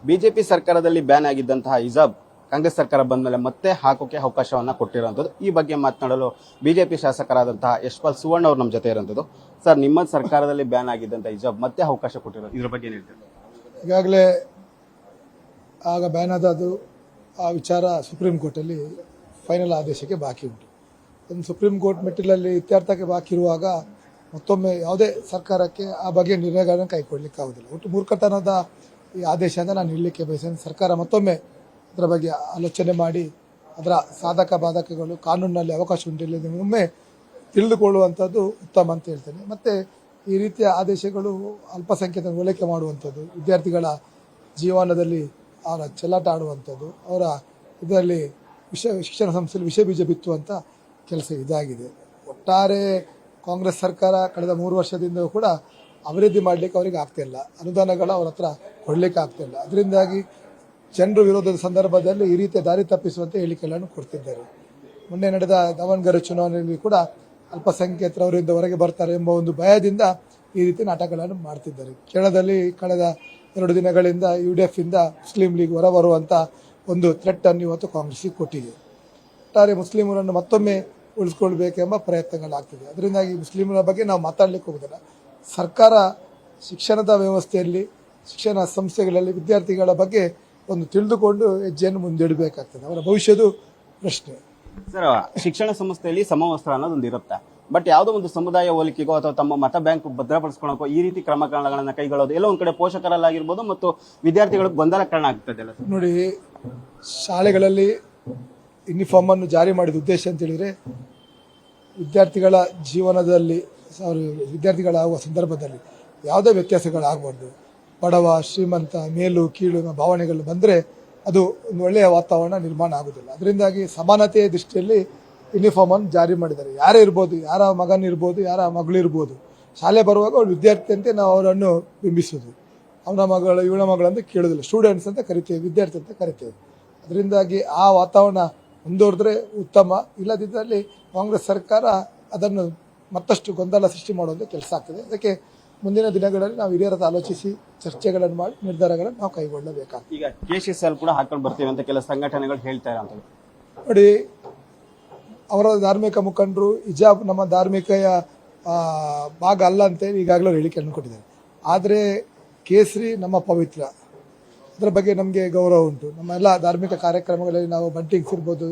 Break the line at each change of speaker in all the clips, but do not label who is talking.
BJP ಸರ್ಕಾರದಲ್ಲಿ ban ಆಗಿದ್ದಂತಹ ಹಿಜಾಬ್ ಕಾಂಗ್ರೆಸ್ ಸರ್ಕಾರ ಬಂದ ಮೇಲೆ ಮತ್ತೆ ಹಾಕೋಕೆ ಅವಕಾಶವನ್ನ ಕೊಟ್ಟಿರುವಂತದ್ದು. ಈ ಬಗ್ಗೆ ಮಾತನಾಡಲು ಬಿಜೆಪಿ ಶಾಸಕರಾದಂತಹ ಯಶ್ಪಾಲ್ ಸುವರ್ಣ ಅವರು ನಮ್ಮ ಜೊತೆ ಇರುವಂತದ್ದು. ಸರ್, ನಿಮ್ಮ ಸರ್ಕಾರದಲ್ಲಿ ಬ್ಯಾನ್ ಆಗಿದ್ದಂತಹ ಹಿಜಾಬ್ ಮತ್ತೆ ಅವಕಾಶ ಕೊಟ್ಟಿರೋದು, ಇದ್ರ ಬಗ್ಗೆ ಏನ್ ಹೇಳ್ತೀರಾ?
ಈಗಾಗಲೇ ಆಗ ಬ್ಯಾನ್ ಆದದ್ದು ಆ ವಿಚಾರ ಸುಪ್ರೀಂ ಕೋರ್ಟಲ್ಲಿ ಫೈನಲ್ ಆದೇಶಕ್ಕೆ ಬಾಕಿ ಉಂಟು. ಒಂದು ಸುಪ್ರೀಂ ಕೋರ್ಟ್ ಮೆಟ್ಟಿಲಲ್ಲಿ ಇತ್ಯರ್ಥಕ್ಕೆ ಬಾಕಿ ಇರುವಾಗ ಮತ್ತೊಮ್ಮೆ ಯಾವುದೇ ಸರ್ಕಾರಕ್ಕೆ ಆ ಬಗ್ಗೆ ನಿರ್ಣಯಗಳನ್ನು ಕೈಗೊಳ್ಳಲಿಕ್ಕೆ ಆಗುವುದಿಲ್ಲ. ಒಟ್ಟು ಮೂರ್ಖತನದ ಈ ಆದೇಶದಿಂದ ನಾನು ಹೇಳಲಿಕ್ಕೆ ಬಯಸ್ತೇನೆ. ಸರ್ಕಾರ ಮತ್ತೊಮ್ಮೆ ಅದರ ಬಗ್ಗೆ ಆಲೋಚನೆ ಮಾಡಿ ಅದರ ಸಾಧಕ ಬಾಧಕಗಳು ಕಾನೂನಿನಲ್ಲಿ ಅವಕಾಶ ಉಂಟಿಲ್ಲ ಒಮ್ಮೆ ತಿಳಿದುಕೊಳ್ಳುವಂಥದ್ದು ಉತ್ತಮ ಅಂತ ಹೇಳ್ತೇನೆ. ಮತ್ತು ಈ ರೀತಿಯ ಆದೇಶಗಳು ಅಲ್ಪಸಂಖ್ಯಾತ ಹೋಲಿಕೆ ಮಾಡುವಂಥದ್ದು, ವಿದ್ಯಾರ್ಥಿಗಳ ಜೀವನದಲ್ಲಿ ಅವರ ಚೆಲ್ಲಾಟ ಆಡುವಂಥದ್ದು, ಅವರ ಇದರಲ್ಲಿ ಶಿಕ್ಷಣ ಸಂಸ್ಥೆಯಲ್ಲಿ ವಿಷ ಬೀಜ ಬಿತ್ತುವಂಥ ಕೆಲಸ ಇದಾಗಿದೆ. ಒಟ್ಟಾರೆ ಕಾಂಗ್ರೆಸ್ ಸರ್ಕಾರ ಕಳೆದ 3 ವರ್ಷದಿಂದ ಕೂಡ ಅಭಿವೃದ್ಧಿ ಮಾಡಲಿಕ್ಕೆ ಅವರಿಗೆ ಆಗ್ತಿಲ್ಲ, ಅನುದಾನಗಳು ಅವರ ಹತ್ರ ಕೊಡಲಿಕ್ಕೆ ಆಗ್ತಿಲ್ಲ. ಅದರಿಂದಾಗಿ ಜನರು ವಿರೋಧದ ಸಂದರ್ಭದಲ್ಲಿ ಈ ರೀತಿಯ ದಾರಿ ತಪ್ಪಿಸುವಂಥ ಹೇಳಿಕೆಗಳನ್ನು ಕೊಡ್ತಿದ್ದಾರೆ. ಮೊನ್ನೆ ನಡೆದ ದಾವಣಗೆರೆ ಚುನಾವಣೆಯಲ್ಲಿ ಕೂಡ ಅಲ್ಪಸಂಖ್ಯಾತರು ಅವರಿಂದ ಹೊರಗೆ ಬರ್ತಾರೆ ಎಂಬ ಒಂದು ಭಯದಿಂದ ಈ ರೀತಿ ನಾಟಕಗಳನ್ನು ಮಾಡ್ತಿದ್ದಾರೆ. ಕೇರಳದಲ್ಲಿ ಕಳೆದ 2 ದಿನಗಳಿಂದ UDF ಇಂದ ಮುಸ್ಲಿಂ ಲೀಗ್ ಹೊರಬರುವಂಥ ಒಂದು ಥ್ರೆಟ್ ಅನ್ನು ಇವತ್ತು ಕಾಂಗ್ರೆಸ್ಗೆ ಕೊಟ್ಟಿದೆ. ಒಟ್ಟಾರೆ ಮುಸ್ಲಿಮರನ್ನು ಮತ್ತೊಮ್ಮೆ ಉಳಿಸ್ಕೊಳ್ಬೇಕೆಂಬ ಪ್ರಯತ್ನಗಳಾಗ್ತಿದೆ. ಅದರಿಂದಾಗಿ ಮುಸ್ಲಿಮರ ಬಗ್ಗೆ ನಾವು ಮಾತಾಡಲಿಕ್ಕೆ ಹೋಗೋದಿಲ್ಲ. ಸರ್ಕಾರ ಶಿಕ್ಷಣದ ವ್ಯವಸ್ಥೆಯಲ್ಲಿ, ಶಿಕ್ಷಣ ಸಂಸ್ಥೆಗಳಲ್ಲಿ ವಿದ್ಯಾರ್ಥಿಗಳ ಬಗ್ಗೆ ಒಂದು ತಿಳಿದುಕೊಂಡು ಹೆಜ್ಜೆಯನ್ನು ಮುಂದಿಡಬೇಕಾಗ್ತದೆ. ಅವರ ಭವಿಷ್ಯದ ಪ್ರಶ್ನೆ.
ಸರ್, ಶಿಕ್ಷಣ ಸಂಸ್ಥೆಯಲ್ಲಿ ಸಮವಸ್ತ್ರ ಅನ್ನೋದೊಂದು ಇರುತ್ತೆ. ಬಟ್ ಯಾವುದೋ ಒಂದು ಸಮುದಾಯ ಹೋಲಿಕೆಗೋ ಅಥವಾ ತಮ್ಮ ಮತ ಬ್ಯಾಂಕ್ ಭದ್ರಪಡಿಸ್ಕೊಳ್ಳೋಕೋ ಈ ರೀತಿ ಕ್ರಮಗಳನ್ನು ಕೈಗೊಳ್ಳೋದು ಎಲ್ಲೋ ಒಂದ್ ಕಡೆ ಪೋಷಕರಲ್ಲಾಗಿರ್ಬೋದು ಮತ್ತು ವಿದ್ಯಾರ್ಥಿಗಳಿಗೆ ಗೊಂದಲ ಕಾರಣ ಆಗ್ತದೆ ಅಲ್ಲ ಸರ್?
ನೋಡಿ, ಶಾಲೆಗಳಲ್ಲಿ ಯೂನಿಫಾರ್ಮ್ ಅನ್ನು ಜಾರಿ ಮಾಡಿದ ಉದ್ದೇಶ ಅಂತ ಹೇಳಿದ್ರೆ ವಿದ್ಯಾರ್ಥಿಗಳ ಜೀವನದಲ್ಲಿ ವಿದ್ಯಾರ್ಥಿಗಳಾಗುವ ಸಂದರ್ಭದಲ್ಲಿ ಯಾವುದೇ ವ್ಯತ್ಯಾಸಗಳಾಗಬಾರ್ದು. ಬಡವ ಶ್ರೀಮಂತ ಮೇಲು ಕೀಳು ಭಾವನೆಗಳು ಬಂದರೆ ಅದು ಒಂದು ಒಳ್ಳೆಯ ವಾತಾವರಣ ನಿರ್ಮಾಣ ಆಗುವುದಿಲ್ಲ. ಅದರಿಂದಾಗಿ ಸಮಾನತೆಯ ದೃಷ್ಟಿಯಲ್ಲಿ ಯೂನಿಫಾರ್ಮ್ ಅನ್ನು ಜಾರಿ ಮಾಡಿದ್ದಾರೆ. ಯಾರೇ ಇರ್ಬೋದು, ಯಾರ ಮಗನಿರ್ಬೋದು, ಯಾರ ಮಗಳಿರ್ಬೋದು, ಶಾಲೆ ಬರುವಾಗ ಅವಳು ವಿದ್ಯಾರ್ಥಿ ಅಂತ ನಾವು ಅವರನ್ನು ಬಿಂಬಿಸೋದು. ಅವನ ಮಗಳು ಇವಳ ಮಗಳು ಅಂತ ಕೇಳೋದಿಲ್ಲ, ಸ್ಟೂಡೆಂಟ್ಸ್ ಅಂತ ಕರಿತೇವೆ, ವಿದ್ಯಾರ್ಥಿ ಅಂತ ಕರಿತೇವೆ. ಅದರಿಂದಾಗಿ ಆ ವಾತಾವರಣ ಮುಂದುವರೆದ್ರೆ ಉತ್ತಮ. ಇಲ್ಲದಿದ್ದಲ್ಲಿ ಕಾಂಗ್ರೆಸ್ ಸರ್ಕಾರ ಅದನ್ನು ಮತ್ತಷ್ಟು ಗೊಂದಲ ಸೃಷ್ಟಿ ಮಾಡುವಂಥ ಕೆಲಸ ಆಗ್ತದೆ. ಅದಕ್ಕೆ ಮುಂದಿನ ದಿನಗಳಲ್ಲಿ ನಾವು ಹಿರಿಯರ ಆಲೋಚಿಸಿ ಚರ್ಚೆಗಳನ್ನು ಮಾಡಿ ನಿರ್ಧಾರಗಳನ್ನು ನಾವು ಕೈಗೊಳ್ಳಬೇಕಾಗ್ತದೆ.
ಈಗ KCSL ಕೂಡ ಹಾಕೊಂಡು ಬರ್ತೀವಿ ಅಂತ ಕೆಲ ಸಂಘಟನೆಗಳು ಹೇಳ್ತಾ ಇರೋಂಥದ್ದು.
ನೋಡಿ, ಅವರ ಧಾರ್ಮಿಕ ಮುಖಂಡರು ಹಿಜಾಬ್ ನಮ್ಮ ಧಾರ್ಮಿಕ ಭಾಗ ಅಲ್ಲ ಅಂತೇಳಿ ಈಗಾಗಲೇ ಹೇಳಿಕೆಯನ್ನು ಕೊಟ್ಟಿದ್ದಾರೆ. ಆದರೆ ಕೇಸರಿ ನಮ್ಮ ಪವಿತ್ರ, ಅದರ ಬಗ್ಗೆ ನಮಗೆ ಗೌರವ ಉಂಟು. ನಮ್ಮ ಎಲ್ಲ ಧಾರ್ಮಿಕ ಕಾರ್ಯಕ್ರಮಗಳಲ್ಲಿ ನಾವು ಬಂಟಿಂಗ್ಸ್ ಇರ್ಬೋದು,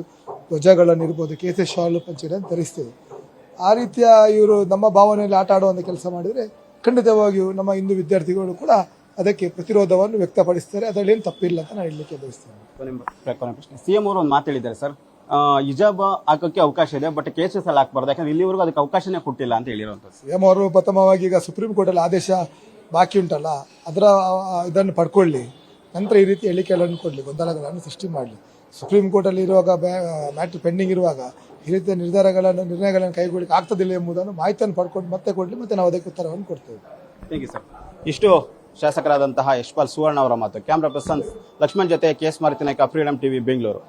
ಧ್ವಜಗಳನ್ನು ಇರ್ಬೋದು, ಕೇಸರಿ ಶಾಲು ಪಂಚೆಗಳನ್ನು ಧರಿಸ್ತೇವೆ. ಆ ರೀತಿಯ ಇವರು ನಮ್ಮ ಭಾವನೆಯಲ್ಲಿ ಆಟ ಆಡುವಂಥ ಕೆಲಸ ಮಾಡಿದರೆ ಖಂಡಿತವಾಗಿಯೂ ನಮ್ಮ ಹಿಂದೂ ವಿದ್ಯಾರ್ಥಿಗಳು ಕೂಡ ಅದಕ್ಕೆ ಪ್ರತಿರೋಧವನ್ನು ವ್ಯಕ್ತಪಡಿಸ್ತಾರೆ. ಅದರಲ್ಲಿ ಏನು ತಪ್ಪಿಲ್ಲ ಅಂತ ನಾನು ಹೇಳಲಿಕ್ಕೆ ಬಯಸ್ತೇನೆ.
CM ಅವರು ಒಂದು ಮಾತು ಹೇಳಿದ್ದಾರೆ ಸರ್, ಹಿಜಾಬ್ ಹಾಕೋಕ್ಕೆ ಅವಕಾಶ ಇದೆ, ಬಟ್ KCSL ಹಾಕಬಾರ್ದು, ಯಾಕಂದ್ರೆ ಇಲ್ಲಿವರೆಗೂ ಅದಕ್ಕೆ ಅವಕಾಶನೇ ಕೊಟ್ಟಿಲ್ಲ ಅಂತ ಹೇಳಿರುವಂಥದ್ದು.
CM ಅವರು ಪ್ರಥಮವಾಗಿ ಈಗ ಸುಪ್ರೀಂ ಕೋರ್ಟಲ್ಲಿ ಆದೇಶ ಬಾಕಿ ಉಂಟಲ್ಲ, ಅದರ ಇದನ್ನು ಪಡ್ಕೊಳ್ಳಿ, ನಂತರ ಈ ರೀತಿ ಹೇಳಿಕೆಗಳನ್ನು ಕೊಡಲಿ, ಗೊಂದಲಗಳನ್ನು ಸೃಷ್ಟಿ ಮಾಡಲಿ. ಸುಪ್ರೀಂ ಕೋರ್ಟಲ್ಲಿ ಇರುವಾಗ ಮ್ಯಾಟ್ರ್ ಪೆಂಡಿಂಗ್ ಇರುವಾಗ ಈ ರೀತಿಯ ನಿರ್ಣಯಗಳನ್ನು ಕೈಗೊಳ್ಳಲಿಕ್ಕೆ ಆಗ್ತದಿಲ್ಲ ಎಂಬುದನ್ನು ಮಾಹಿತಿಯನ್ನು ಪಡ್ಕೊಂಡು ಮತ್ತೆ ಕೊಡಲಿ, ಮತ್ತೆ ನಾವು ಅದಕ್ಕೆ ಉತ್ತರವನ್ನು ಕೊಡ್ತೇವೆ.
Thank you sir. ಇಷ್ಟು ಶಾಸಕರಾದಂತಹ ಯಶ್ಪಾಲ್ ಸುವರ್ಣ ಅವರ ಮಾತು. ಕ್ಯಾಮ್ರಾ ಪರ್ಸನ್ ಲಕ್ಷ್ಮಣ್ ಜೊತೆ KS Maruti Naik, freedom TV, Bengaluru.